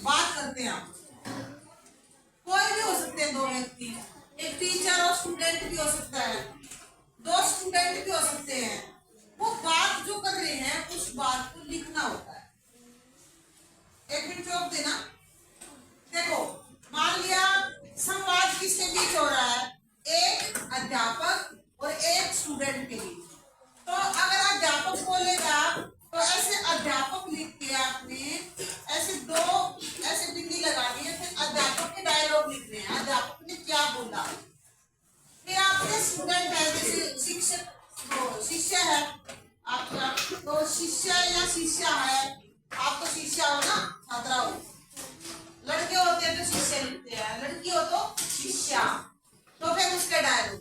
बात करते हैं आप। कोई भी हो सकते हैं, दो व्यक्ति, एक टीचर और स्टूडेंट भी हो सकता है, दो स्टूडेंट भी हो सकते हैं। वो बात जो कर रहे हैं उस बात को लिखना होता है। एक मिनट रोक देना। देखो, मान लिया संवाद किसके बीच हो रहा है, एक अध्यापक और एक स्टूडेंट के बीच। तो अगर अध्यापक बोलेगा तो ऐसे अध्यापक लिख के आपने ऐसे दो ऐसे बिंदी लगानी है, फिर अध्यापक के डायलॉग लिखने हैं, अध्यापक ने क्या बोला। फिर आपके स्टूडेंट है, जैसे शिक्षक शिष्य है आपका, तो शिष्य या शिष्या है, आप तो शिष्या हो ना, छात्रा हो। लड़के होते हैं तो शिष्य लिखते हैं, लड़की हो तो शिष्या। तो फिर उसके डायलॉग।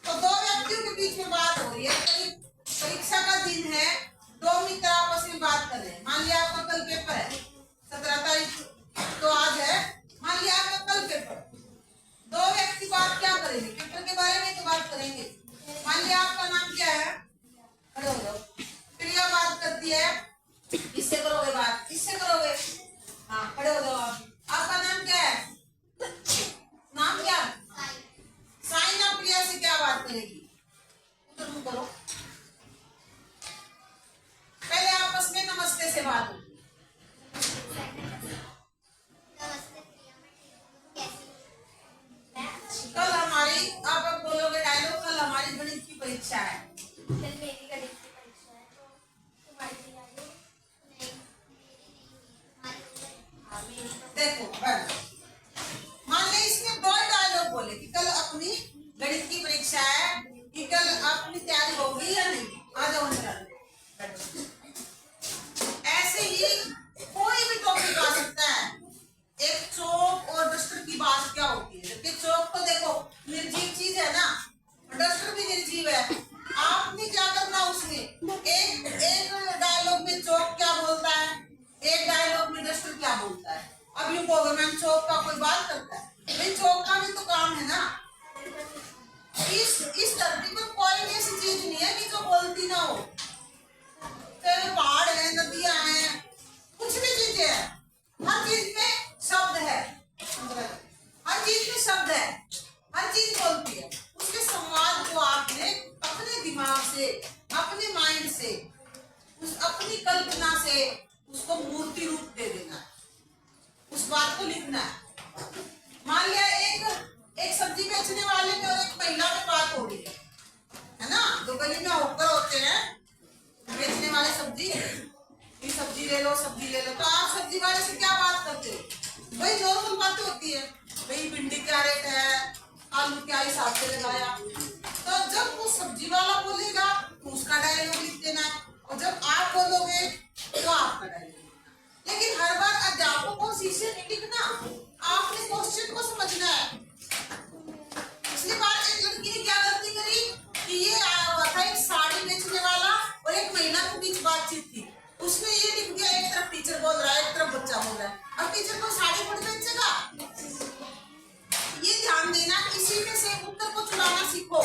तो दो व्यक्तियों के बीच में बात हो रही है, परीक्षा का दिन है, दो मित्र आपस में बात कर रहे हैं। मान लिया आपका कल पेपर है 17 तारीख, तो आज है, मान लिया आपका कल पेपर। दो व्यक्ति बात क्या करेंगे, पेपर के बारे में तो बात करेंगे। मान लिया आपका नाम क्या है, खड़े हो जाओ। प्रिया बात करती है, इससे करोगे बात, इससे करोगे, हाँ खड़े हो जाओ आप। आपका नाम क्या है, नाम क्या, साइना। प्रिया से क्या बात करेगी, तुम करो। पहले आपस में नमस्ते से बात होगी। कल हमारी, आप अब बोलोगे डायलॉग, कल हमारी गणित की परीक्षा है। कल मेरी गणित की परीक्षा है, तो तुम्हारी तैयारी नहीं, मेरी नहीं। देखो मान ले इसने दो डायलॉग बोले कि कल अपनी गणित की परीक्षा है, कि कल अपनी तैयारी होगी या नहीं। आ जाओ अंदर। ऐसे ही कोई भी टॉपिक आ सकता है। एक चौक और डस्टर की बात क्या होती है, जबकि चौक तो देखो निर्जीव चीज है ना, डस्टर भी निर्जीव है। आपने क्या करना उसमें, एक डायलॉग में चौक क्या बोलता है, एक डायलॉग में डस्टर क्या बोलता है। अब यूं कहोगे मैम चौक का कोई बात करता है, भाई चौक का भी तो काम है ना। इस धरती पर कोई भी ऐसी चीज नहीं है कि जो बोलती ना हो। चाहे पहाड़ है, नदियां हैं, कुछ भी चीजें है, हर चीज में शब्द है, हर चीज में शब्द है, हर चीज बोलती है। उसके संवाद को आपने अपने दिमाग से, अपने माइंड से, उस अपनी कल्पना से उसको मूर्ति रूप दे देना है, उस बात को लिखना है। मान लिया एक सब्जी बेचने वाले में और एक महिला में बात हो रही है ना, दो गली में होकर होते हैं बेचने वाले सब्जी, ये सब्जी ले लो, सब्जी ले लो। तो आप सब्जी वाले से क्या बात करते हो, भाई नॉर्मल बातें होती है, भाई भिंडी क्या रेट है, आलू क्या हिसाब से लगाया। तो जब वो सब्जी वाला बोलेगा तो उसका डायलॉग लिख देना है, और जब आप बोलोगे तो आपका डायलॉग। लेकिन हर बार अध्यापक को शीर्षक नहीं लिखना, आपने क्वेश्चन को समझना है। पिछली बार एक लड़की ने क्या गलती करी कि ये आया हुआ था एक साड़ी बेचने वाला और एक महिला के बीच बातचीत थी, उसने ये लिख दिया एक तरफ टीचर बोल रहा है, एक तरफ बच्चा बोल रहा है। अब टीचर को साड़ी थोड़ी बेचेगा। ये ध्यान देना, इसी में से उत्तर को चुनाना सीखो।